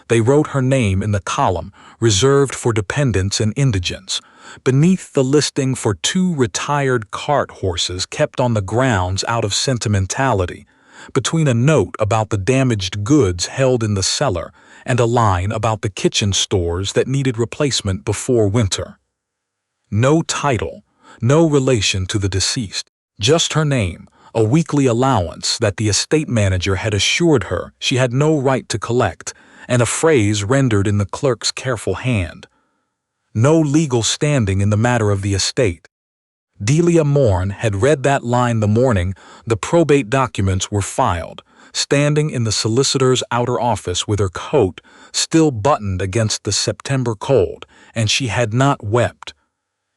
They wrote her name in the column reserved for dependents and indigents, beneath the listing for 2 retired cart horses kept on the grounds out of sentimentality, between a note about the damaged goods held in the cellar and a line about the kitchen stores that needed replacement before winter. No title, no relation to the deceased, just her name, a weekly allowance that the estate manager had assured her she had no right to collect, and a phrase rendered in the clerk's careful hand. No legal standing in the matter of the estate. Delia Morne had read that line the morning the probate documents were filed, standing in the solicitor's outer office with her coat still buttoned against the September cold, and she had not wept.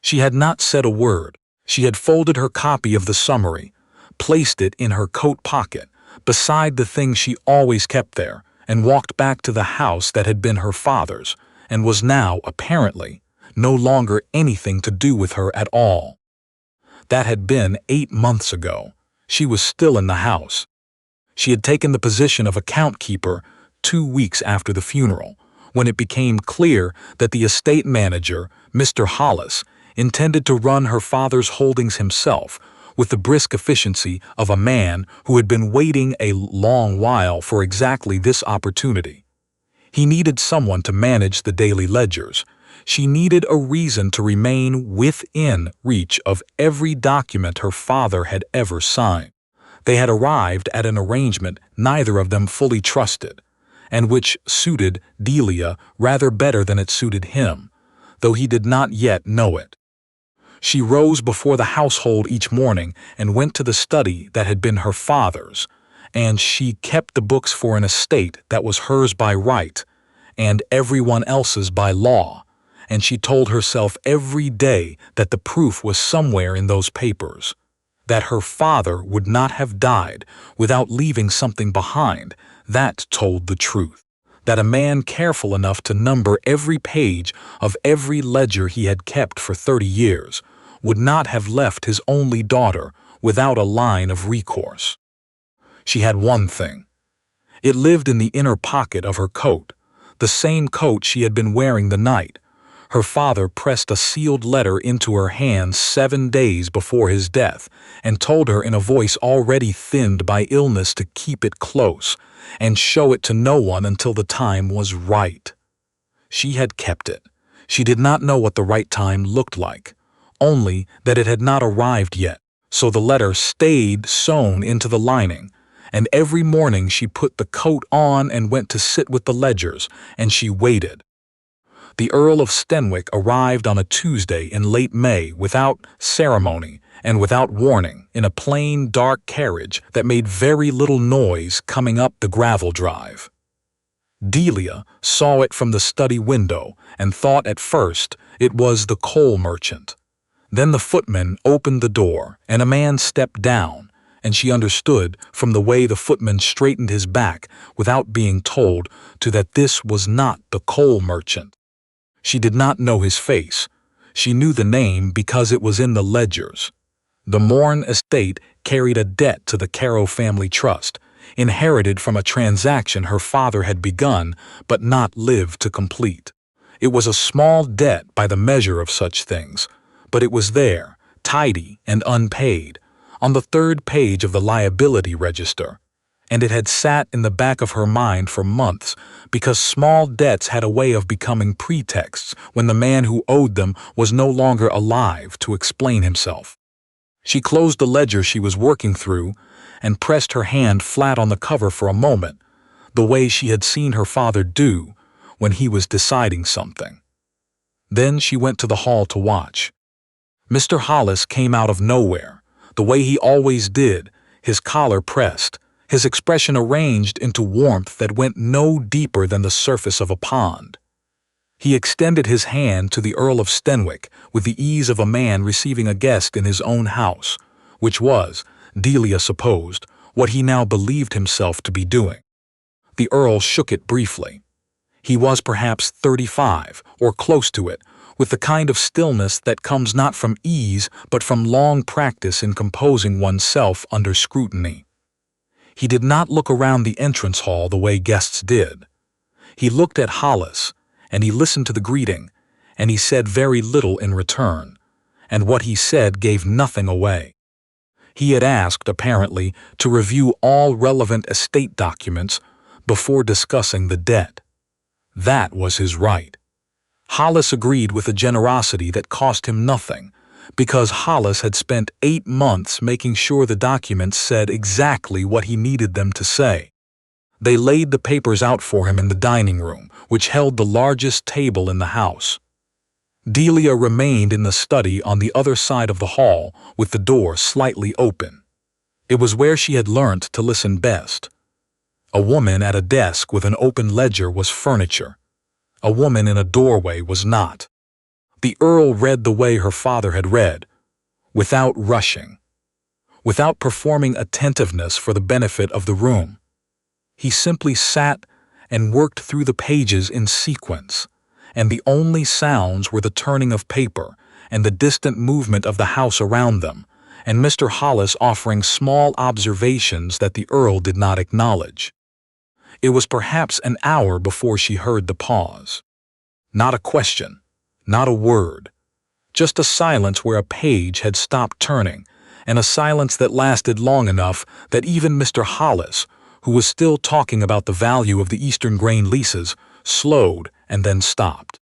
She had not said a word. She had folded her copy of the summary, placed it in her coat pocket, beside the thing she always kept there, and walked back to the house that had been her father's, and was now, apparently, no longer anything to do with her at all. That had been 8 months ago. She was still in the house. She had taken the position of account keeper 2 weeks after the funeral, when it became clear that the estate manager, Mr. Hollis, intended to run her father's holdings himself, with the brisk efficiency of a man who had been waiting a long while for exactly this opportunity. He needed someone to manage the daily ledgers. She needed a reason to remain within reach of every document her father had ever signed. They had arrived at an arrangement neither of them fully trusted, and which suited Delia rather better than it suited him, though he did not yet know it. She rose before the household each morning and went to the study that had been her father's, and she kept the books for an estate that was hers by right, and everyone else's by law, and she told herself every day that the proof was somewhere in those papers, that her father would not have died without leaving something behind. That told the truth, that a man careful enough to number every page of every ledger he had kept for 30 years would not have left his only daughter without a line of recourse. She had one thing. It lived in the inner pocket of her coat, the same coat she had been wearing the night. Her father pressed a sealed letter into her hands 7 days before his death and told her in a voice already thinned by illness to keep it close and show it to no one until the time was right. She had kept it. She did not know what the right time looked like, only that it had not arrived yet, so the letter stayed sewn into the lining, and every morning she put the coat on and went to sit with the ledgers, and she waited. The Earl of Stenwick arrived on a Tuesday in late May without ceremony and without warning in a plain, dark carriage that made very little noise coming up the gravel drive. Delia saw it from the study window and thought at first it was the coal merchant. Then the footman opened the door and a man stepped down, and she understood from the way the footman straightened his back without being told to that this was not the coal merchant. She did not know his face. She knew the name because it was in the ledgers. The Morne estate carried a debt to the Caro family trust, inherited from a transaction her father had begun but not lived to complete. It was a small debt by the measure of such things, but it was there, tidy and unpaid, on the 3rd page of the liability register, and it had sat in the back of her mind for months because small debts had a way of becoming pretexts when the man who owed them was no longer alive to explain himself. She closed the ledger she was working through and pressed her hand flat on the cover for a moment, the way she had seen her father do when he was deciding something. Then she went to the hall to watch. Mr. Hollis came out of nowhere, the way he always did, his collar pressed, his expression arranged into warmth that went no deeper than the surface of a pond. He extended his hand to the Earl of Stenwick with the ease of a man receiving a guest in his own house, which was, Delia supposed, what he now believed himself to be doing. The Earl shook it briefly. He was perhaps 35, or close to it, with the kind of stillness that comes not from ease but from long practice in composing oneself under scrutiny. He did not look around the entrance hall the way guests did. He looked at Hollis, and he listened to the greeting, and he said very little in return, and what he said gave nothing away. He had asked, apparently, to review all relevant estate documents before discussing the debt. That was his right. Hollis agreed with a generosity that cost him nothing, because Hollis had spent 8 months making sure the documents said exactly what he needed them to say. They laid the papers out for him in the dining room, which held the largest table in the house. Delia remained in the study on the other side of the hall, with the door slightly open. It was where she had learnt to listen best. A woman at a desk with an open ledger was furniture. A woman in a doorway was not. The Earl read the way her father had read, without rushing, without performing attentiveness for the benefit of the room. He simply sat and worked through the pages in sequence, and the only sounds were the turning of paper and the distant movement of the house around them, and Mr. Hollis offering small observations that the Earl did not acknowledge. It was perhaps an hour before she heard the pause. Not a question, not a word, just a silence where a page had stopped turning, and a silence that lasted long enough that even Mr. Hollis, who was still talking about the value of the Eastern grain leases, slowed and then stopped.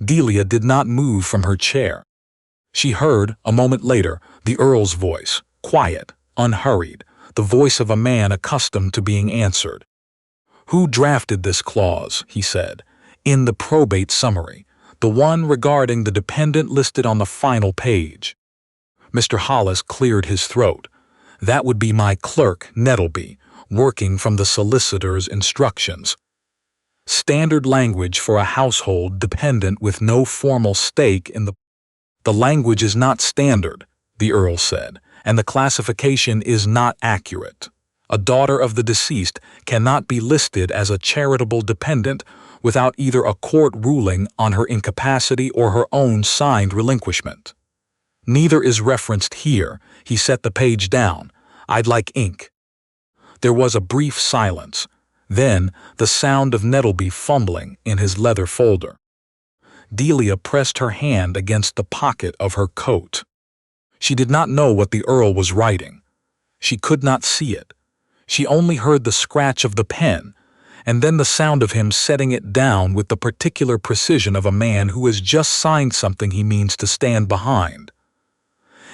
Delia did not move from her chair. She heard, a moment later, the Earl's voice, quiet, unhurried, the voice of a man accustomed to being answered. "Who drafted this clause?" he said, "in the probate summary, the one regarding the dependent listed on the final page?" Mr. Hollis cleared his throat. "That would be my clerk, Nettleby, working from the solicitor's instructions. Standard language for a household dependent with no formal stake in the—" "The language is not standard," the Earl said, "and the classification is not accurate. A daughter of the deceased cannot be listed as a charitable dependent without either a court ruling on her incapacity or her own signed relinquishment. Neither is referenced here." He set the page down. "I'd like ink." There was a brief silence, then the sound of Nettleby fumbling in his leather folder. Delia pressed her hand against the pocket of her coat. She did not know what the Earl was writing. She could not see it. She only heard the scratch of the pen, and then the sound of him setting it down with the particular precision of a man who has just signed something he means to stand behind.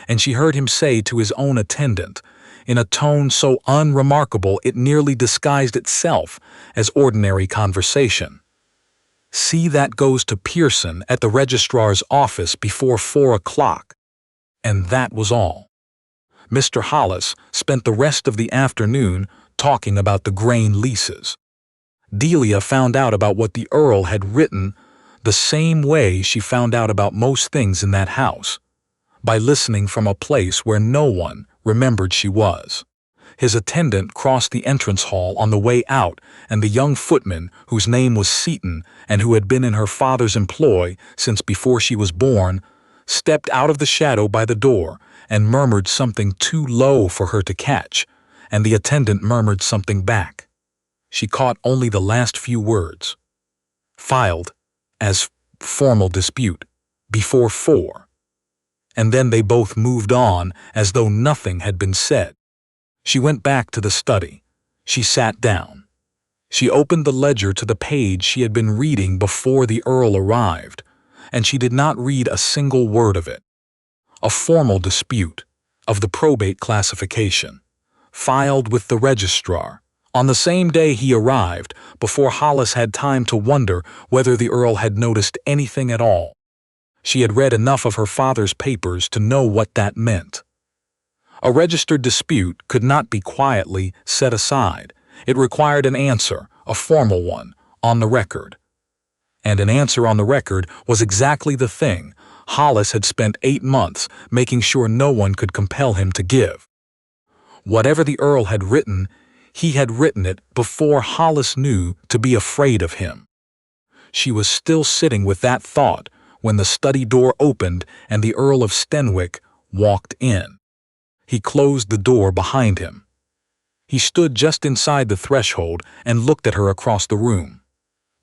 And she heard him say to his own attendant, in a tone so unremarkable it nearly disguised itself as ordinary conversation, "See, that goes to Pearson at the registrar's office before 4 o'clock." And that was all. Mr. Hollis spent the rest of the afternoon talking about the grain leases. Delia found out about what the Earl had written the same way she found out about most things in that house, by listening from a place where no one remembered she was. His attendant crossed the entrance hall on the way out, and the young footman, whose name was Seaton and who had been in her father's employ since before she was born, stepped out of the shadow by the door and murmured something too low for her to catch, and the attendant murmured something back. She caught only the last few words. "Filed as formal dispute before 4. And then they both moved on as though nothing had been said. She went back to the study. She sat down. She opened the ledger to the page she had been reading before the Earl arrived, and she did not read a single word of it. A formal dispute of the probate classification, filed with the registrar, on the same day he arrived, before Hollis had time to wonder whether the Earl had noticed anything at all. She had read enough of her father's papers to know what that meant. A registered dispute could not be quietly set aside. It required an answer, a formal one, on the record. And an answer on the record was exactly the thing Hollis had spent 8 months making sure no one could compel him to give. Whatever the Earl had written, he had written it before Hollis knew to be afraid of him. She was still sitting with that thought when the study door opened and the Earl of Stenwick walked in. He closed the door behind him. He stood just inside the threshold and looked at her across the room.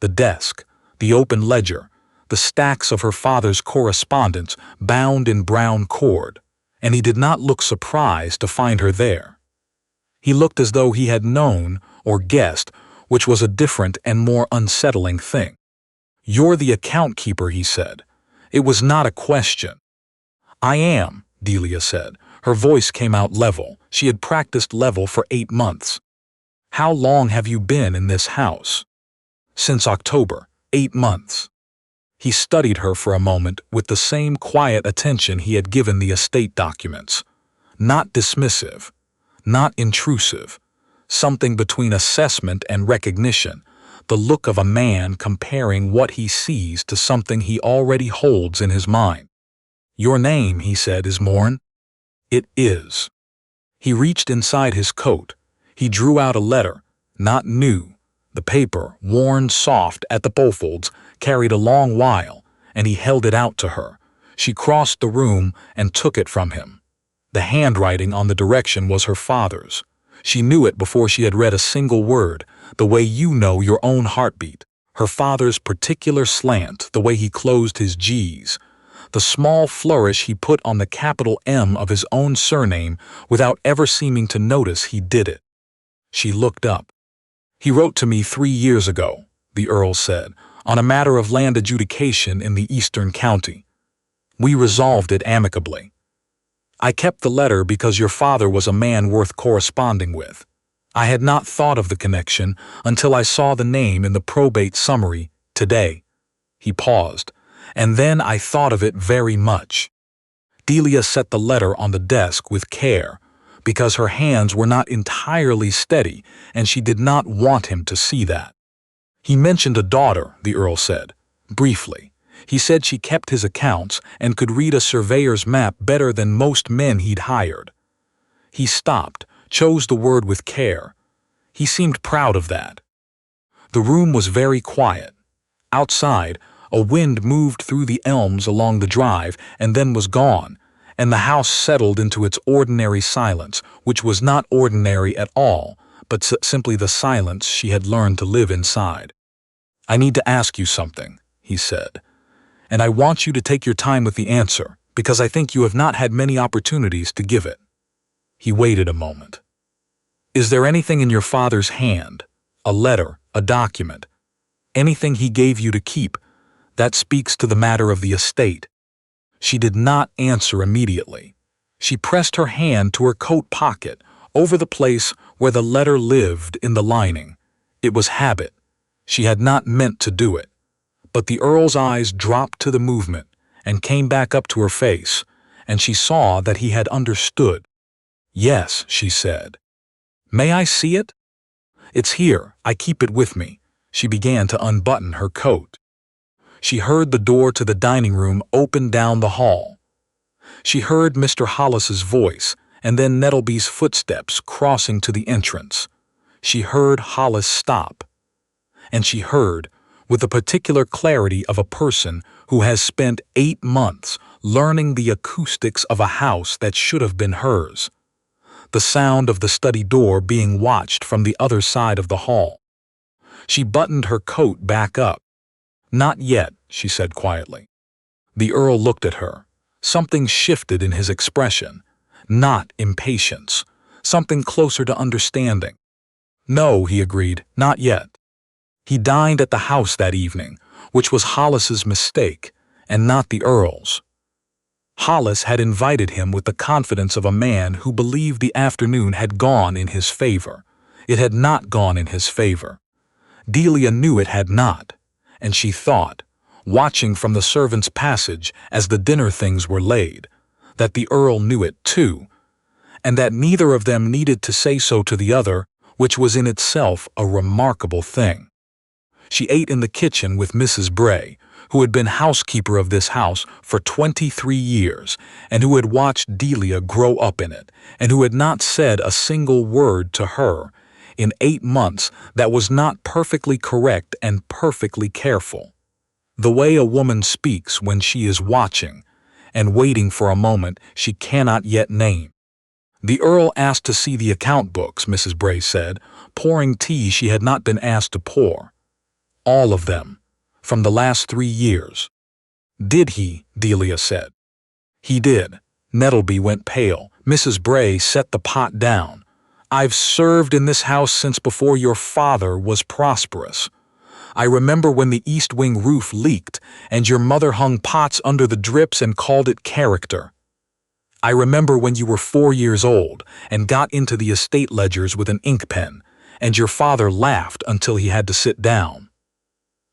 The desk, the open ledger, the stacks of her father's correspondence bound in brown cord, and he did not look surprised to find her there. He looked as though he had known or guessed, which was a different and more unsettling thing. "You're the account keeper," he said. It was not a question. "I am," Delia said. Her voice came out level. She had practiced level for 8 months. "How long have you been in this house?" "Since October, 8 months." He studied her for a moment with the same quiet attention he had given the estate documents. Not dismissive, not intrusive, something between assessment and recognition, the look of a man comparing what he sees to something he already holds in his mind. "Your name," he said, "is Morne?" "It is." He reached inside his coat. He drew out a letter, not new. The paper, worn soft at the folds, carried a long while, and he held it out to her. She crossed the room and took it from him. The handwriting on the direction was her father's. She knew it before she had read a single word, the way you know your own heartbeat. Her father's particular slant, the way he closed his G's, the small flourish he put on the capital M of his own surname without ever seeming to notice he did it. She looked up. "He wrote to me 3 years ago," the Earl said, "on a matter of land adjudication in the eastern county. We resolved it amicably. I kept the letter because your father was a man worth corresponding with. I had not thought of the connection until I saw the name in the probate summary today." He paused, "and then I thought of it very much." Delia set the letter on the desk with care, because her hands were not entirely steady and she did not want him to see that. "He mentioned a daughter," the Earl said, briefly. "He said she kept his accounts and could read a surveyor's map better than most men he'd hired." He stopped, chose the word with care. He seemed proud of that. The room was very quiet. Outside, a wind moved through the elms along the drive and then was gone, and the house settled into its ordinary silence, which was not ordinary at all, but simply the silence she had learned to live inside. "I need to ask you something," he said, "and I want you to take your time with the answer, because I think you have not had many opportunities to give it." He waited a moment. "Is there anything in your father's hand, a letter, a document, anything he gave you to keep, that speaks to the matter of the estate?" She did not answer immediately. She pressed her hand to her coat pocket, over the place where the letter lived in the lining. It was habit. She had not meant to do it. But the Earl's eyes dropped to the movement and came back up to her face, and she saw that he had understood. "Yes," she said. "May I see it?" "It's here. I keep it with me." She began to unbutton her coat. She heard the door to the dining room open down the hall. She heard Mr. Hollis's voice, and then Nettleby's footsteps crossing to the entrance. She heard Hollis stop. And she heard, with the particular clarity of a person who has spent 8 months learning the acoustics of a house that should have been hers, the sound of the study door being watched from the other side of the hall. She buttoned her coat back up. "Not yet," she said quietly. The Earl looked at her. Something shifted in his expression. Not impatience. Something closer to understanding. "No," he agreed, "not yet." He dined at the house that evening, which was Hollis's mistake, and not the Earl's. Hollis had invited him with the confidence of a man who believed the afternoon had gone in his favor. It had not gone in his favor. Delia knew it had not, and she thought, watching from the servants' passage as the dinner things were laid, that the Earl knew it too, and that neither of them needed to say so to the other, which was in itself a remarkable thing. She ate in the kitchen with Mrs. Bray, who had been housekeeper of this house for 23 years, and who had watched Delia grow up in it, and who had not said a single word to her in 8 months that was not perfectly correct and perfectly careful. The way a woman speaks when she is watching, and waiting for a moment she cannot yet name. The Earl asked to see the account books, Mrs. Bray said, pouring tea she had not been asked to pour. All of them. From the last 3 years. Did he? Delia said. He did. Nettleby went pale. Mrs. Bray set the pot down. I've served in this house since before your father was prosperous. I remember when the east wing roof leaked and your mother hung pots under the drips and called it character. I remember when you were 4 years old and got into the estate ledgers with an ink pen, and your father laughed until he had to sit down.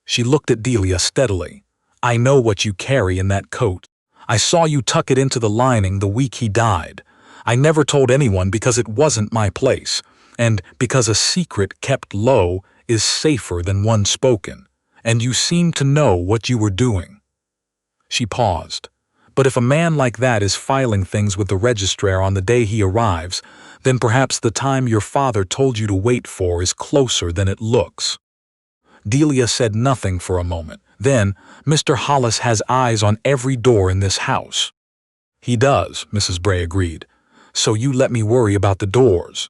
She looked at Delia steadily. I know what you carry in that coat. I saw you tuck it into the lining the week he died. I never told anyone because it wasn't my place, and because a secret kept low is safer than one spoken, and you seem to know what you were doing. She paused. But if a man like that is filing things with the registrar on the day he arrives, then perhaps the time your father told you to wait for is closer than it looks. Delia said nothing for a moment. Then, Mr. Hollis has eyes on every door in this house. He does, Mrs. Bray agreed. So you let me worry about the doors.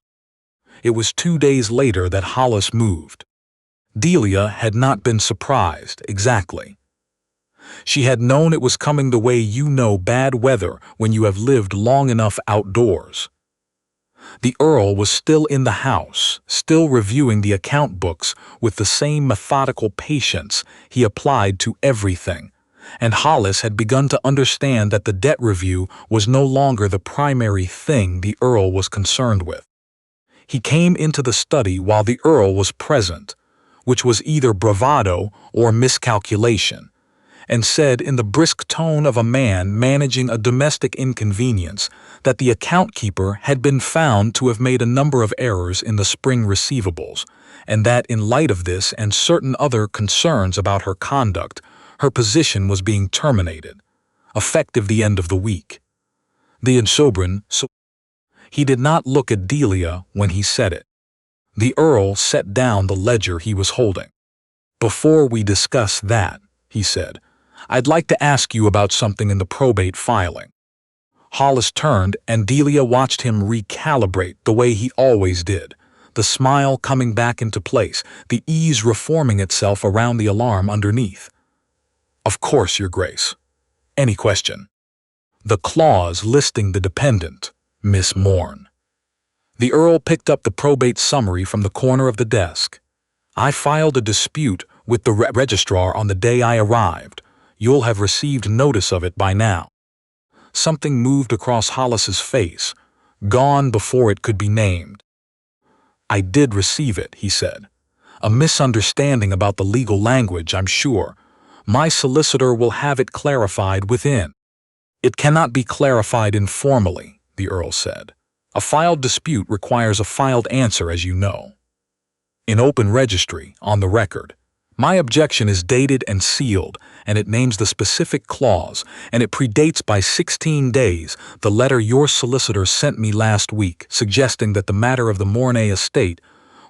It was 2 days later that Hollis moved. Delia had not been surprised, exactly. She had known it was coming the way you know bad weather when you have lived long enough outdoors. The Earl was still in the house, still reviewing the account books with the same methodical patience he applied to everything, and Hollis had begun to understand that the debt review was no longer the primary thing the Earl was concerned with. He came into the study while the Earl was present, which was either bravado or miscalculation, and said in the brisk tone of a man managing a domestic inconvenience that the account-keeper had been found to have made a number of errors in the spring receivables, and that in light of this and certain other concerns about her conduct, her position was being terminated, effective the end of the week. The Insobrin, so he did not look at Delia when he said it. The Earl set down the ledger he was holding. Before we discuss that, he said, I'd like to ask you about something in the probate filing. Hollis turned and Delia watched him recalibrate the way he always did, the smile coming back into place, the ease reforming itself around the alarm underneath. Of course, Your Grace. Any question? The clause listing the dependent, Miss Morne. The Earl picked up the probate summary from the corner of the desk. I filed a dispute with the registrar on the day I arrived. You'll have received notice of it by now. Something moved across Hollis's face, gone before it could be named. I did receive it, he said. A misunderstanding about the legal language, I'm sure. My solicitor will have it clarified within. It cannot be clarified informally, the Earl said. A filed dispute requires a filed answer, as you know. In open registry, on the record. My objection is dated and sealed, and it names the specific clause, and it predates by 16 days the letter your solicitor sent me last week suggesting that the matter of the Morne estate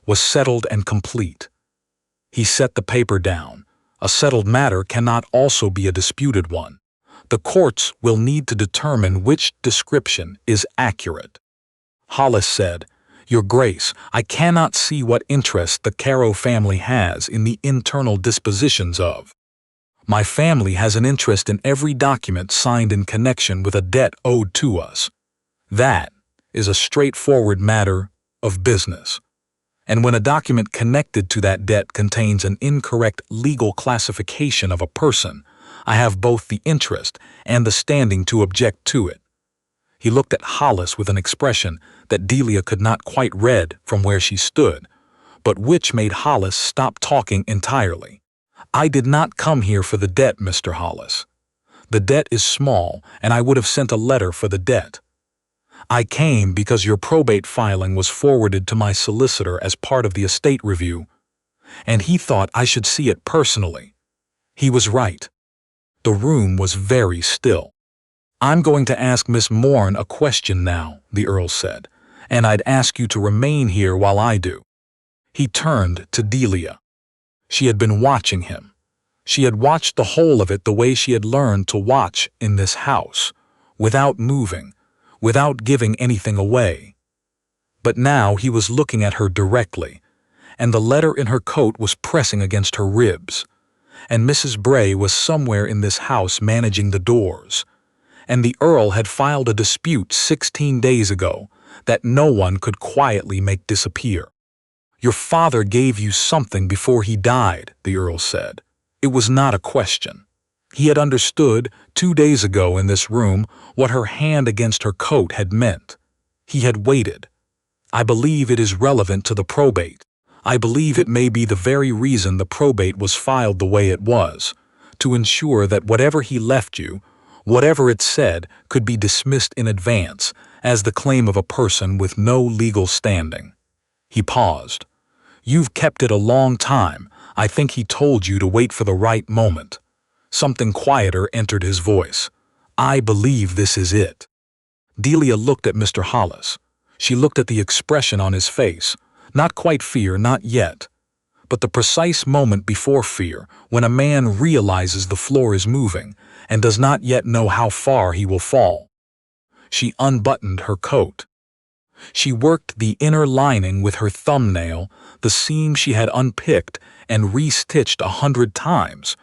was settled and complete. He set the paper down. A settled matter cannot also be a disputed one. The courts will need to determine which description is accurate. Hollis said, Your Grace, I cannot see what interest the Caro family has in the internal dispositions of. My family has an interest in every document signed in connection with a debt owed to us. That is a straightforward matter of business. And when a document connected to that debt contains an incorrect legal classification of a person, I have both the interest and the standing to object to it. He looked at Hollis with an expression that Delia could not quite read from where she stood, but which made Hollis stop talking entirely. I did not come here for the debt, Mr. Hollis. The debt is small, and I would have sent a letter for the debt. I came because your probate filing was forwarded to my solicitor as part of the estate review, and he thought I should see it personally. He was right. The room was very still. I'm going to ask Miss Morne a question now, the Earl said, and I'd ask you to remain here while I do. He turned to Delia. She had been watching him. She had watched the whole of it the way she had learned to watch in this house, without moving, without giving anything away. But now he was looking at her directly, and the letter in her coat was pressing against her ribs. And Mrs. Bray was somewhere in this house managing the doors. And the Earl had filed a dispute 16 days ago that no one could quietly make disappear. "Your father gave you something before he died," the Earl said. It was not a question. He had understood 2 days ago in this room what her hand against her coat had meant. He had waited. "I believe it is relevant to the probate. I believe it may be the very reason the probate was filed the way it was, to ensure that whatever he left you, whatever it said, could be dismissed in advance as the claim of a person with no legal standing." He paused. "You've kept it a long time. I think he told you to wait for the right moment." Something quieter entered his voice. "I believe this is it." Delia looked at Mr. Hollis. She looked at the expression on his face. Not quite fear, not yet. But the precise moment before fear, when a man realizes the floor is moving and does not yet know how far he will fall. She unbuttoned her coat. She worked the inner lining with her thumbnail, the seam she had unpicked and re-stitched 100 times,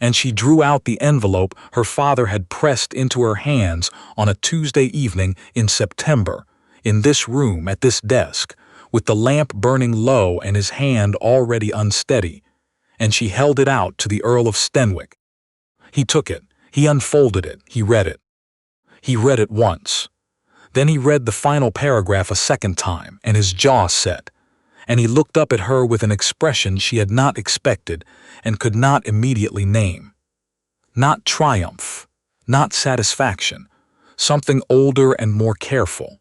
and she drew out the envelope her father had pressed into her hands on a Tuesday evening in September, in this room at this desk, with the lamp burning low and his hand already unsteady, and she held it out to the Earl of Stenwick. He took it, he unfolded it, he read it. He read it once. Then he read the final paragraph a second time, and his jaw set, and he looked up at her with an expression she had not expected and could not immediately name. Not triumph, not satisfaction, something older and more careful.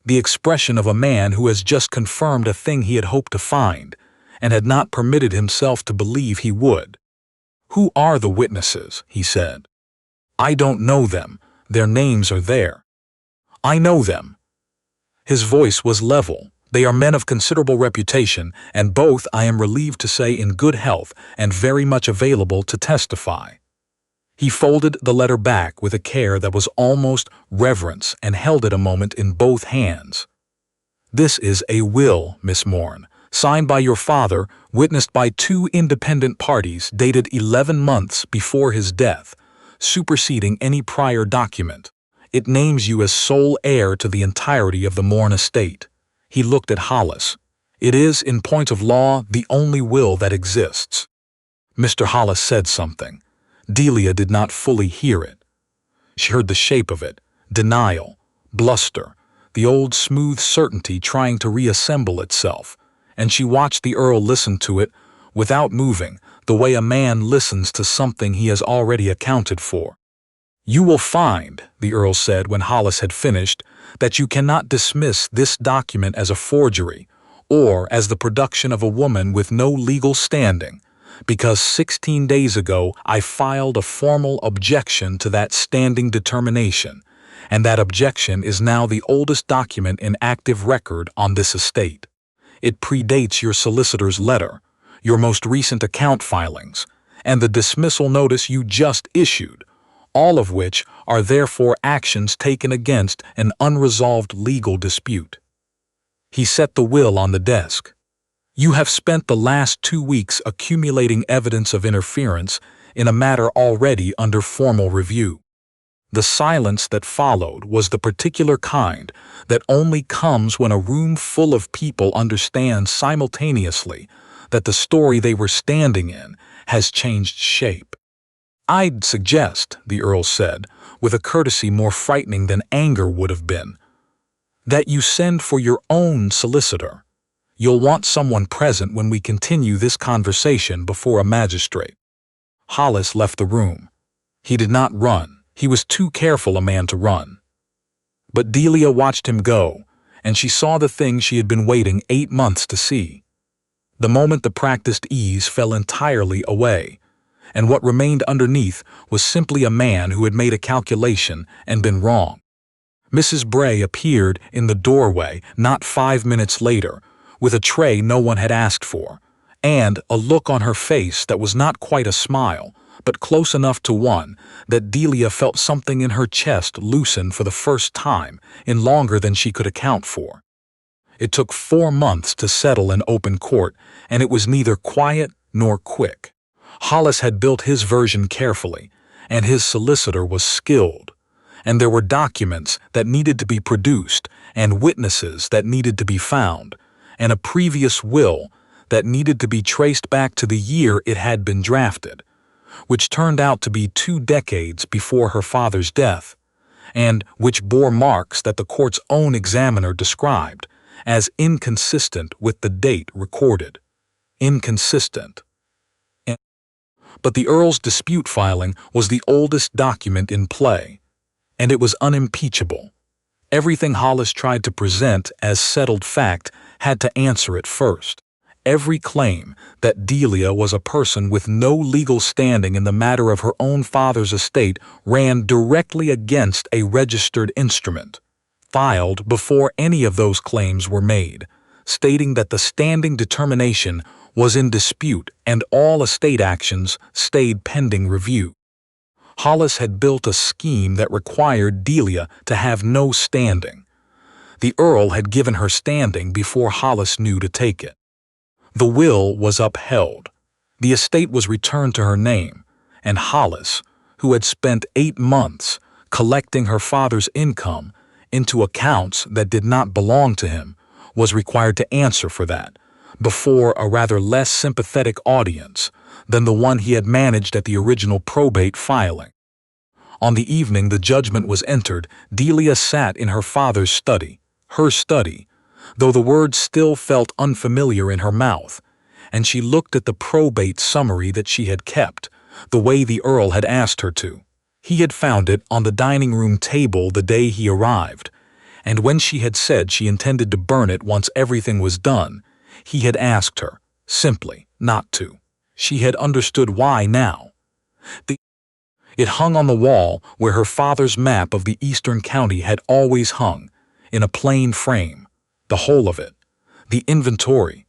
The expression of a man who has just confirmed a thing he had hoped to find, and had not permitted himself to believe he would. "Who are the witnesses?" he said. "I don't know them. Their names are there." "I know them." His voice was level. "They are men of considerable reputation, and both, I am relieved to say, in good health and very much available to testify." He folded the letter back with a care that was almost reverence and held it a moment in both hands. "This is a will, Miss Morne, signed by your father, witnessed by 2 independent parties, dated 11 months before his death, superseding any prior document. It names you as sole heir to the entirety of the Morne estate." He looked at Hollis. "It is, in point of law, the only will that exists." Mr. Hollis said something. Delia did not fully hear it. She heard the shape of it, denial, bluster, the old smooth certainty trying to reassemble itself, and she watched the Earl listen to it without moving, the way a man listens to something he has already accounted for. "You will find," the Earl said when Hollis had finished, "that you cannot dismiss this document as a forgery, or as the production of a woman with no legal standing, because 16 days ago I filed a formal objection to that standing determination, and that objection is now the oldest document in active record on this estate. It predates your solicitor's letter, your most recent account filings, and the dismissal notice you just issued, all of which are therefore actions taken against an unresolved legal dispute." He set the will on the desk. "You have spent the last 2 weeks accumulating evidence of interference in a matter already under formal review." The silence that followed was the particular kind that only comes when a room full of people understand simultaneously that the story they were standing in has changed shape. "I'd suggest," the Earl said, with a courtesy more frightening than anger would have been, "that you send for your own solicitor. You'll want someone present when we continue this conversation before a magistrate." Hollis left the room. He did not run. He was too careful a man to run. But Delia watched him go, and she saw the thing she had been waiting 8 months to see. The moment the practiced ease fell entirely away, and what remained underneath was simply a man who had made a calculation and been wrong. Mrs. Bray appeared in the doorway not 5 minutes later, with a tray no one had asked for, and a look on her face that was not quite a smile, but close enough to one that Delia felt something in her chest loosen for the first time in longer than she could account for. It took 4 months to settle in open court, and it was neither quiet nor quick. Hollis had built his version carefully, and his solicitor was skilled. And there were documents that needed to be produced, and witnesses that needed to be found, and a previous will that needed to be traced back to the year it had been drafted, which turned out to be 2 decades before her father's death, and which bore marks that the court's own examiner described as inconsistent with the date recorded. Inconsistent. But the Earl's dispute filing was the oldest document in play, and it was unimpeachable. Everything Hollis tried to present as settled fact had to answer it first. Every claim that Delia was a person with no legal standing in the matter of her own father's estate ran directly against a registered instrument, filed before any of those claims were made, stating that the standing determination was in dispute and all estate actions stayed pending review. Hollis had built a scheme that required Delia to have no standing. The Earl had given her standing before Hollis knew to take it. The will was upheld. The estate was returned to her name, and Hollis, who had spent 8 months collecting her father's income into accounts that did not belong to him, was required to answer for that before a rather less sympathetic audience than the one he had managed at the original probate filing. On the evening the judgment was entered, Delia sat in her father's study, her study, though the words still felt unfamiliar in her mouth, and she looked at the probate summary that she had kept, the way the Earl had asked her to. He had found it on the dining room table the day he arrived, and when she had said she intended to burn it once everything was done, he had asked her, simply, not to. She had understood why now. It hung on the wall where her father's map of the eastern county had always hung, in a plain frame, the whole of it, the inventory,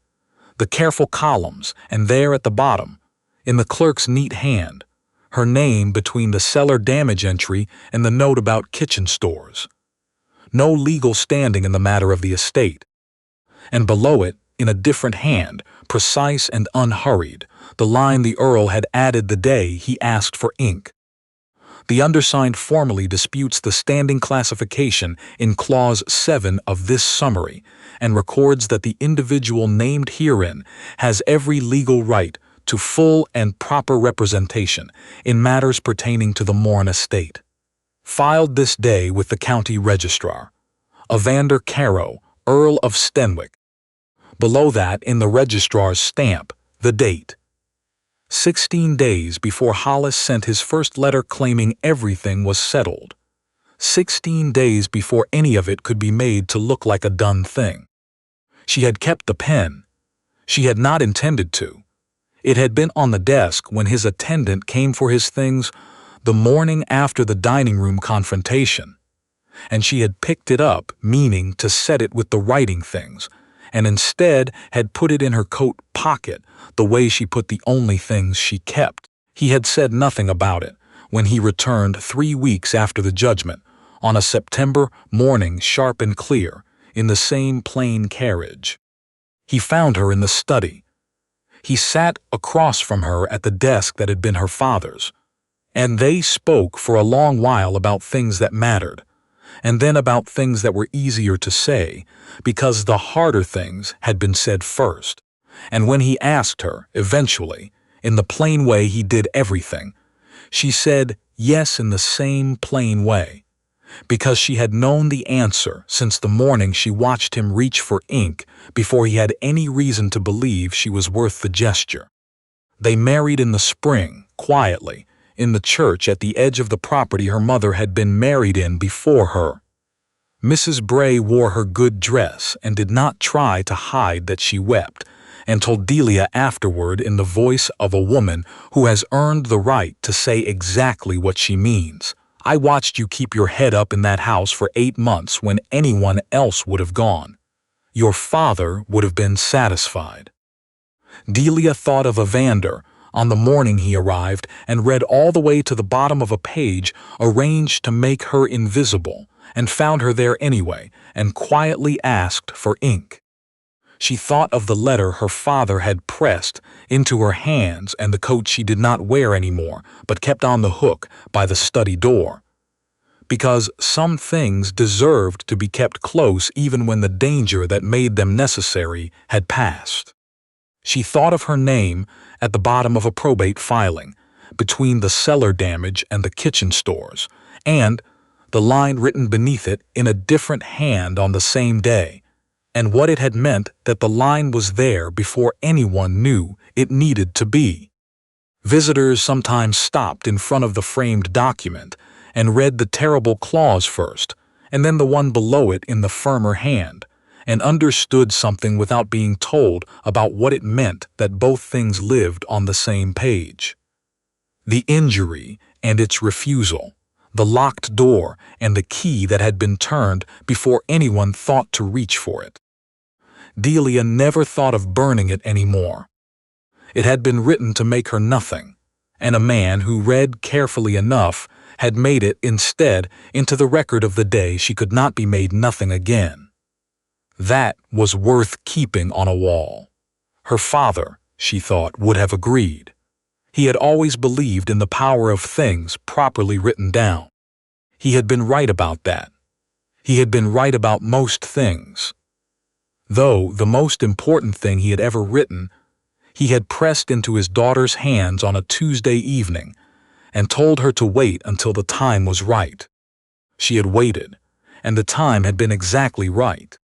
the careful columns, and there at the bottom, in the clerk's neat hand, her name between the cellar damage entry and the note about kitchen stores. No legal standing in the matter of the estate. And below it, in a different hand, precise and unhurried, the line the Earl had added the day he asked for ink. The undersigned formally disputes the standing classification in Clause 7 of this summary and records that the individual named herein has every legal right to full and proper representation in matters pertaining to the Morne estate. Filed this day with the county registrar, Evander Carow, Earl of Stenwick. Below that, in the registrar's stamp, the date. 16 days before Hollis sent his first letter claiming everything was settled. 16 days before any of it could be made to look like a done thing. She had kept the pen. She had not intended to. It had been on the desk when his attendant came for his things the morning after the dining room confrontation, and she had picked it up, meaning to set it with the writing things, and instead had put it in her coat pocket the way she put the only things she kept. He had said nothing about it when he returned 3 weeks after the judgment, on a September morning sharp and clear, in the same plain carriage. He found her in the study. He sat across from her at the desk that had been her father's, and they spoke for a long while about things that mattered, and then about things that were easier to say, because the harder things had been said first. And when he asked her, eventually, in the plain way he did everything, she said yes in the same plain way, because she had known the answer since the morning she watched him reach for ink before he had any reason to believe she was worth the gesture. They married in the spring, quietly, in the church at the edge of the property her mother had been married in before her. Mrs. Bray wore her good dress and did not try to hide that she wept, and told Delia afterward in the voice of a woman who has earned the right to say exactly what she means. I watched you keep your head up in that house for 8 months when anyone else would have gone. Your father would have been satisfied. Delia thought of Evander on the morning he arrived and read all the way to the bottom of a page arranged to make her invisible, and found her there anyway, and quietly asked for ink. She thought of the letter her father had pressed into her hands and the coat she did not wear anymore but kept on the hook by the study door. Because some things deserved to be kept close even when the danger that made them necessary had passed. She thought of her name at the bottom of a probate filing, between the cellar damage and the kitchen stores, and the line written beneath it in a different hand on the same day, and what it had meant that the line was there before anyone knew it needed to be. Visitors sometimes stopped in front of the framed document and read the terrible clause first, and then the one below it in the firmer hand, and understood something without being told about what it meant that both things lived on the same page. The injury and its refusal, the locked door and the key that had been turned before anyone thought to reach for it. Delia never thought of burning it anymore. It had been written to make her nothing, and a man who read carefully enough had made it instead into the record of the day she could not be made nothing again. That was worth keeping on a wall. Her father, she thought, would have agreed. He had always believed in the power of things properly written down. He had been right about that. He had been right about most things. Though the most important thing he had ever written, he had pressed into his daughter's hands on a Tuesday evening and told her to wait until the time was right. She had waited, and the time had been exactly right.